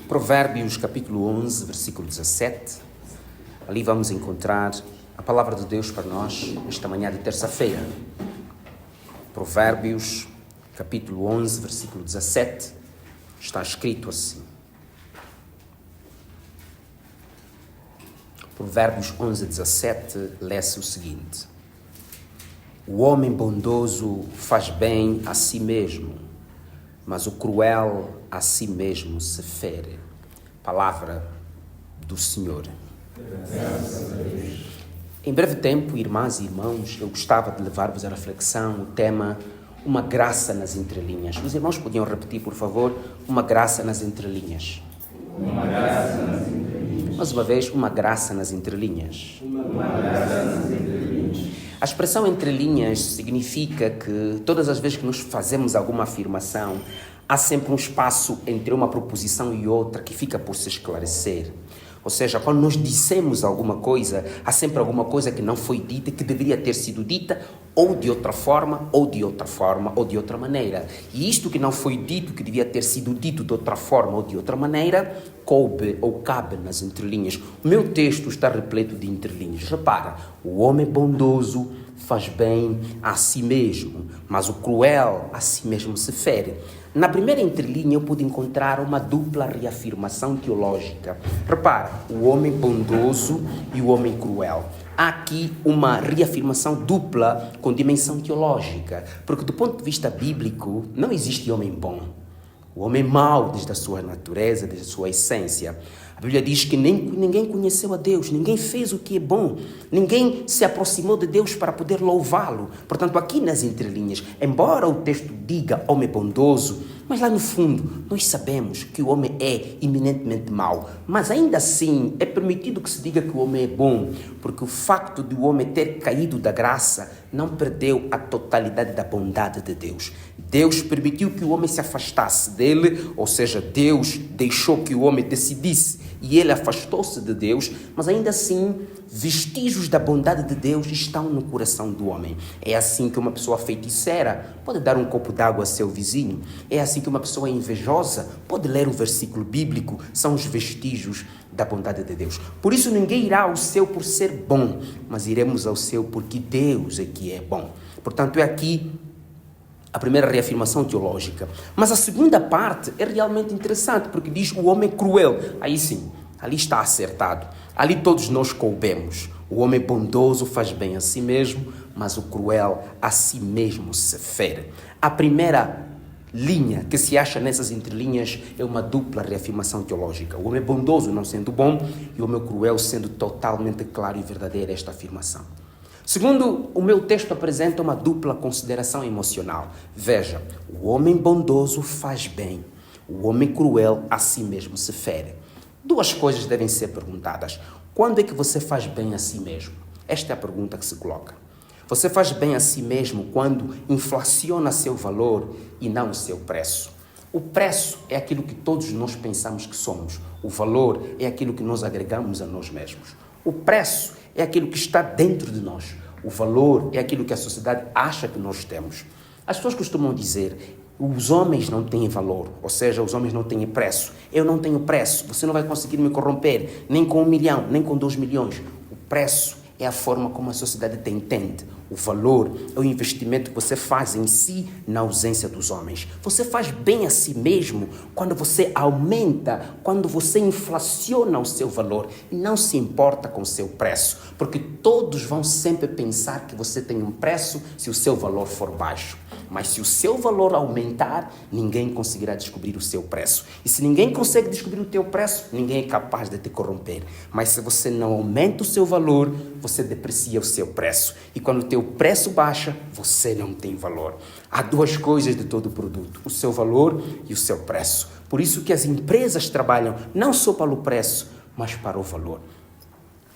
Provérbios capítulo 11, versículo 17. Ali vamos encontrar a palavra de Deus para nós esta manhã de terça-feira. Provérbios capítulo 11, versículo 17. Está escrito assim. Provérbios 11, 17, lê-se o seguinte: O homem bondoso faz bem a si mesmo, mas o cruel a si mesmo se fere. Palavra do Senhor. Em breve tempo, irmãs e irmãos, eu gostava de levar-vos à reflexão o tema Uma graça nas entrelinhas. Os irmãos podiam repetir, por favor, uma graça nas entrelinhas. Uma graça nas entrelinhas. Mais uma vez, uma graça nas entrelinhas. Uma graça nas entrelinhas. A expressão entrelinhas significa que todas as vezes que nós fazemos alguma afirmação, há sempre um espaço entre uma proposição e outra que fica por se esclarecer. Ou seja, quando nós dissemos alguma coisa, há sempre alguma coisa que não foi dita, que deveria ter sido dita, ou de outra forma, ou de outra forma, ou de outra maneira. E isto que não foi dito, que devia ter sido dito de outra forma ou de outra maneira, coube ou cabe nas entrelinhas. O meu texto está repleto de entrelinhas. Repara, o homem bondoso faz bem a si mesmo, mas o cruel a si mesmo se fere. Na primeira entrelinha eu pude encontrar uma dupla reafirmação teológica. Repara, o homem bondoso e o homem cruel. Há aqui uma reafirmação dupla com dimensão teológica, porque do ponto de vista bíblico não existe homem bom. O homem mau desde a sua natureza, desde a sua essência. A Bíblia diz que ninguém conheceu a Deus, ninguém fez o que é bom, ninguém se aproximou de Deus para poder louvá-lo. Portanto, aqui nas entrelinhas, embora o texto diga homem bondoso, mas lá no fundo nós sabemos que o homem é eminentemente mau. Mas ainda assim é permitido que se diga que o homem é bom, porque o facto de o homem ter caído da graça não perdeu a totalidade da bondade de Deus. Deus permitiu que o homem se afastasse dele, ou seja, Deus deixou que o homem decidisse e ele afastou-se de Deus, mas ainda assim vestígios da bondade de Deus estão no coração do homem. É assim que uma pessoa feiticeira pode dar um copo d'água a seu vizinho. É assim que uma pessoa invejosa pode ler o versículo bíblico. São os vestígios da bondade de Deus. Por isso ninguém irá ao céu por ser bom, mas iremos ao céu porque Deus é que é bom. Portanto, é aqui a primeira reafirmação teológica. Mas a segunda parte é realmente interessante, porque diz o homem cruel. Aí sim, ali está acertado. Ali todos nós coubemos. O homem bondoso faz bem a si mesmo, mas o cruel a si mesmo se fere. A primeira linha que se acha nessas entrelinhas é uma dupla reafirmação teológica. O homem bondoso não sendo bom e o homem cruel sendo totalmente claro e verdadeira esta afirmação. Segundo, o meu texto apresenta uma dupla consideração emocional. Veja, o homem bondoso faz bem, o homem cruel a si mesmo se fere. Duas coisas devem ser perguntadas. Quando é que você faz bem a si mesmo? Esta é a pergunta que se coloca. Você faz bem a si mesmo quando inflaciona seu valor e não o seu preço. O preço é aquilo que todos nós pensamos que somos. O valor é aquilo que nós agregamos a nós mesmos. O preço é aquilo que está dentro de nós. O valor é aquilo que a sociedade acha que nós temos. As pessoas costumam dizer, os homens não têm valor, ou seja, os homens não têm preço. Eu não tenho preço, você não vai conseguir me corromper, nem com 1 milhão, nem com 2 milhões. O preço é a forma como a sociedade te entende. O valor é o investimento que você faz em si na ausência dos homens. Você faz bem a si mesmo quando você aumenta, quando você inflaciona o seu valor e não se importa com o seu preço. Porque todos vão sempre pensar que você tem um preço se o seu valor for baixo. Mas se o seu valor aumentar, ninguém conseguirá descobrir o seu preço. E se ninguém consegue descobrir o teu preço, ninguém é capaz de te corromper. Mas se você não aumenta o seu valor, você deprecia o seu preço. E quando o teu preço baixa, você não tem valor. Há duas coisas de todo produto, o seu valor e o seu preço. Por isso que as empresas trabalham não só para o preço, mas para o valor.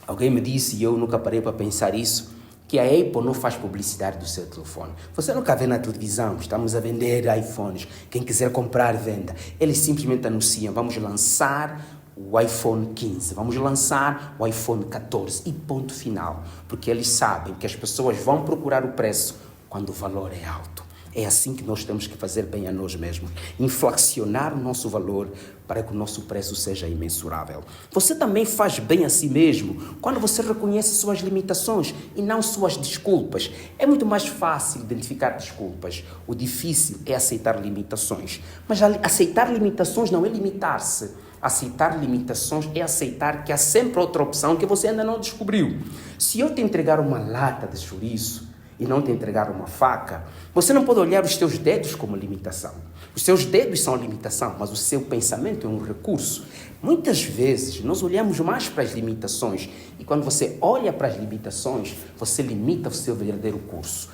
Alguém me disse, e eu nunca parei para pensar isso, que a Apple não faz publicidade do seu telefone. Você nunca vê na televisão, estamos a vender iPhones, quem quiser comprar, venda. Eles simplesmente anunciam, vamos lançar o iPhone 15, vamos lançar o iPhone 14 e ponto final. Porque eles sabem que as pessoas vão procurar o preço quando o valor é alto. É assim que nós temos que fazer bem a nós mesmos. Inflacionar o nosso valor para que o nosso preço seja imensurável. Você também faz bem a si mesmo quando você reconhece suas limitações e não suas desculpas. É muito mais fácil identificar desculpas. O difícil é aceitar limitações. Mas aceitar limitações não é limitar-se. Aceitar limitações é aceitar que há sempre outra opção que você ainda não descobriu. Se eu te entregar uma lata de chouriço e não te entregar uma faca, você não pode olhar os teus dedos como limitação. Os seus dedos são limitação, mas o seu pensamento é um recurso. Muitas vezes nós olhamos mais para as limitações e quando você olha para as limitações, você limita o seu verdadeiro curso,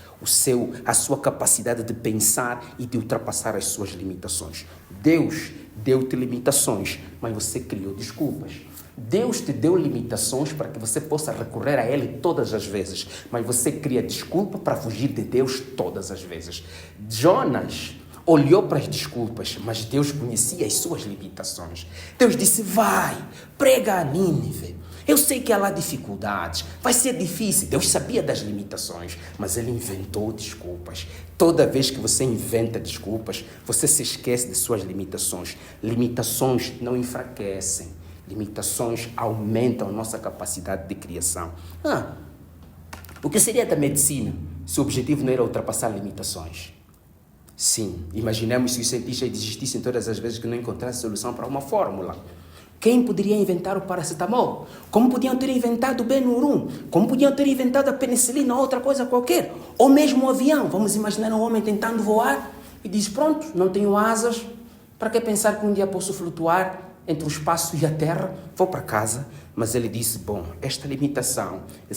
a sua capacidade de pensar e de ultrapassar as suas limitações. Deus deu-te limitações, mas você criou desculpas. Deus te deu limitações para que você possa recorrer a Ele todas as vezes, mas você cria desculpa para fugir de Deus todas as vezes. Jonas olhou para as desculpas, mas Deus conhecia as suas limitações. Deus disse, vai, prega a Nínive. Eu sei que há lá dificuldades, vai ser difícil. Deus sabia das limitações, mas Ele inventou desculpas. Toda vez que você inventa desculpas, você se esquece de suas limitações. Limitações não enfraquecem. Limitações aumentam nossa capacidade de criação. O que seria da medicina se o objetivo não era ultrapassar limitações? Sim, imaginemos se os cientistas desistissem todas as vezes que não encontrassem solução para uma fórmula. Quem poderia inventar o paracetamol? Como podiam ter inventado o Benurum? Como podiam ter inventado a penicilina ou outra coisa qualquer? Ou mesmo o avião. Vamos imaginar um homem tentando voar e diz, pronto, não tenho asas. Para que pensar que um dia posso flutuar entre o espaço e a terra? Vou para casa. Mas ele disse, bom, esta limitação é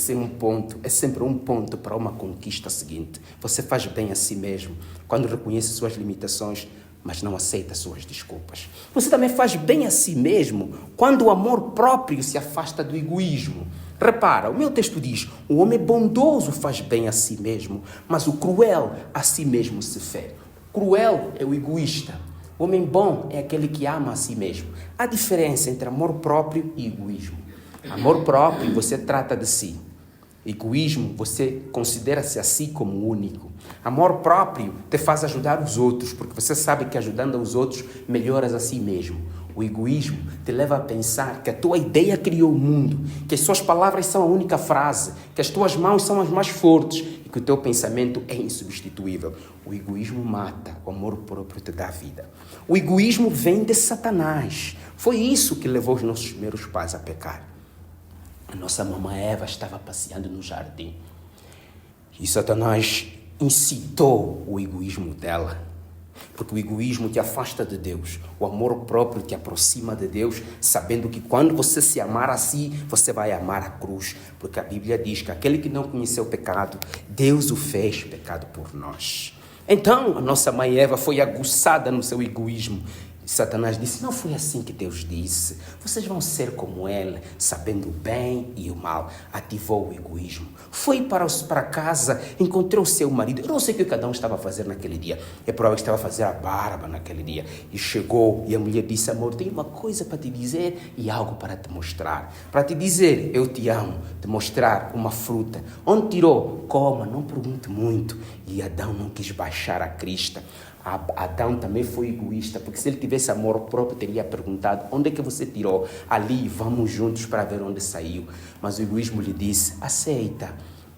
sempre um ponto para uma conquista seguinte. Você faz bem a si mesmo quando reconhece suas limitações, mas não aceita suas desculpas. Você também faz bem a si mesmo quando o amor próprio se afasta do egoísmo. Repara, o meu texto diz, o homem bondoso faz bem a si mesmo, mas o cruel a si mesmo se fere. Cruel é o egoísta. O homem bom é aquele que ama a si mesmo. Há diferença entre amor próprio e egoísmo. Amor próprio, você trata de si. Egoísmo, você considera-se a si como único. Amor próprio te faz ajudar os outros, porque você sabe que ajudando os outros melhoras a si mesmo. O egoísmo te leva a pensar que a tua ideia criou o mundo, que as suas palavras são a única frase, que as tuas mãos são as mais fortes e que o teu pensamento é insubstituível. O egoísmo mata, o amor próprio te dá vida. O egoísmo vem de Satanás. Foi isso que levou os nossos primeiros pais a pecar. A nossa mamãe Eva estava passeando no jardim e Satanás incitou o egoísmo dela. Porque o egoísmo te afasta de Deus. O amor próprio te aproxima de Deus, sabendo que quando você se amar a si, você vai amar a cruz. Porque a Bíblia diz que aquele que não conheceu o pecado, Deus o fez pecado por nós. Então, a nossa mãe Eva foi aguçada no seu egoísmo. Satanás disse, não foi assim que Deus disse. Vocês vão ser como ele, sabendo o bem e o mal. Ativou o egoísmo. Foi para casa, encontrou seu marido. Eu não sei o que cada um estava a fazer naquele dia. É provável que estava a fazer a barba naquele dia. E chegou e a mulher disse, amor, tenho uma coisa para te dizer e algo para te mostrar. Para te dizer, eu te amo. Te mostrar uma fruta. Onde tirou? Coma, não pergunte muito. E Adão não quis baixar a crista. Adão também foi egoísta, porque se ele tivesse amor próprio, teria perguntado, onde é que você tirou? Ali, vamos juntos para ver onde saiu. Mas o egoísmo lhe disse, aceita,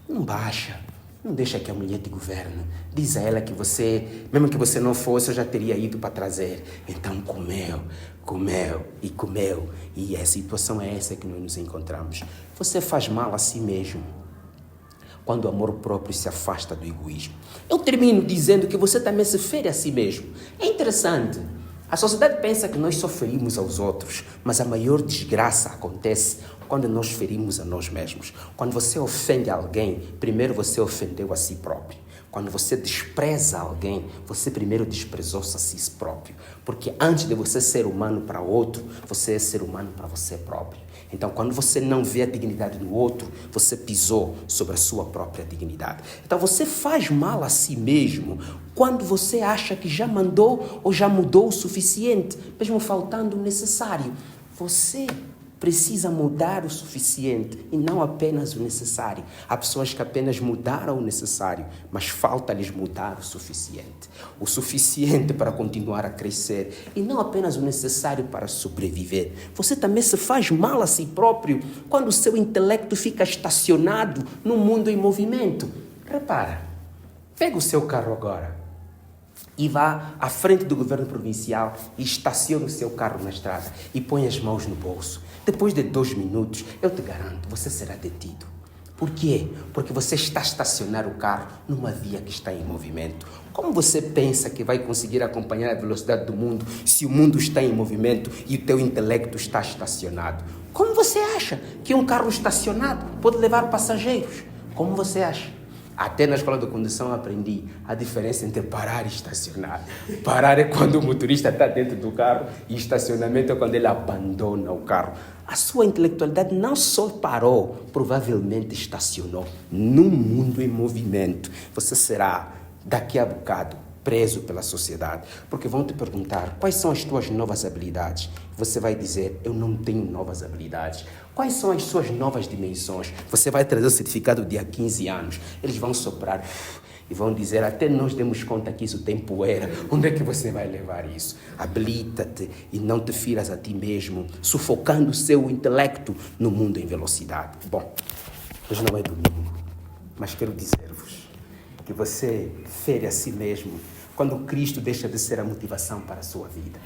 não baixa, não deixa que a mulher te governe. Diz a ela que você, mesmo que você não fosse, eu já teria ido para trazer. Então comeu. E a situação é essa que nós nos encontramos. Você faz mal a si mesmo quando o amor próprio se afasta do egoísmo. Eu termino dizendo que você também se fere a si mesmo. É interessante. A sociedade pensa que nós só ferimos aos outros, mas a maior desgraça acontece quando nós ferimos a nós mesmos. Quando você ofende alguém, primeiro você ofendeu a si próprio. Quando você despreza alguém, você primeiro desprezou-se a si próprio. Porque antes de você ser humano para outro, você é ser humano para você próprio. Então, quando você não vê a dignidade do outro, você pisou sobre a sua própria dignidade. Então, você faz mal a si mesmo quando você acha que já mandou ou já mudou o suficiente, mesmo faltando o necessário. Você precisa mudar o suficiente e não apenas o necessário. Há pessoas que apenas mudaram o necessário, mas falta-lhes mudar o suficiente. O suficiente para continuar a crescer e não apenas o necessário para sobreviver. Você também se faz mal a si próprio quando o seu intelecto fica estacionado no mundo em movimento. Repara, pega o seu carro agora e vá à frente do governo provincial e estacione o seu carro na estrada e põe as mãos no bolso. Depois de 2 minutos, eu te garanto, você será detido. Por quê? Porque você está a estacionar o carro numa via que está em movimento. Como você pensa que vai conseguir acompanhar a velocidade do mundo se o mundo está em movimento e o teu intelecto está estacionado? Como você acha que um carro estacionado pode levar passageiros? Como você acha? Até na escola de condução eu aprendi a diferença entre parar e estacionar. Parar é quando o motorista está dentro do carro e estacionamento é quando ele abandona o carro. A sua intelectualidade não só parou, provavelmente estacionou. Num mundo em movimento, você será, daqui a bocado, preso pela sociedade. Porque vão te perguntar, quais são as tuas novas habilidades? Você vai dizer, eu não tenho novas habilidades. Quais são as suas novas dimensões? Você vai trazer o certificado de há 15 anos. Eles vão soprar e vão dizer, até nós demos conta que isso tem poeira. Onde é que você vai levar isso? Habilita-te e não te firas a ti mesmo, sufocando o seu intelecto no mundo em velocidade. Bom, hoje não é domingo, mas quero dizer-vos que você fere a si mesmo quando Cristo deixa de ser a motivação para a sua vida.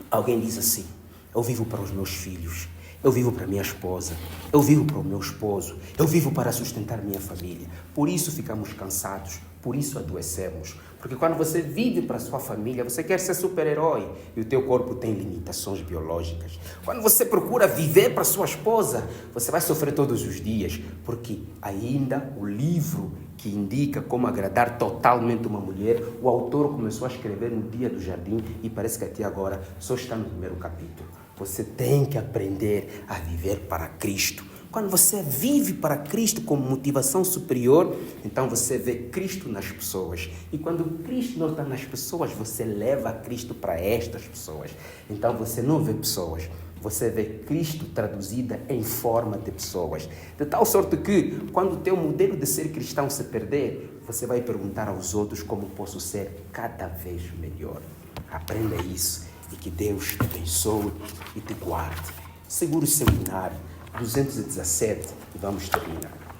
Alguém diz assim, eu vivo para os meus filhos, eu vivo para minha esposa, eu vivo para o meu esposo, eu vivo para sustentar minha família. Por isso ficamos cansados, por isso adoecemos. Porque quando você vive para a sua família, você quer ser super-herói e o teu corpo tem limitações biológicas. Quando você procura viver para a sua esposa, você vai sofrer todos os dias, porque ainda o livro que indica como agradar totalmente uma mulher, o autor começou a escrever no dia do jardim e parece que até agora só está no 1º capítulo. Você tem que aprender a viver para Cristo. Quando você vive para Cristo como motivação superior, então você vê Cristo nas pessoas. E quando Cristo não está nas pessoas, você leva Cristo para estas pessoas. Então você não vê pessoas, você vê Cristo traduzida em forma de pessoas. De tal sorte que, quando o teu modelo de ser cristão se perder, você vai perguntar aos outros como posso ser cada vez melhor. Aprenda isso e que Deus te abençoe e te guarde. Segure o seminário 217 e vamos terminar.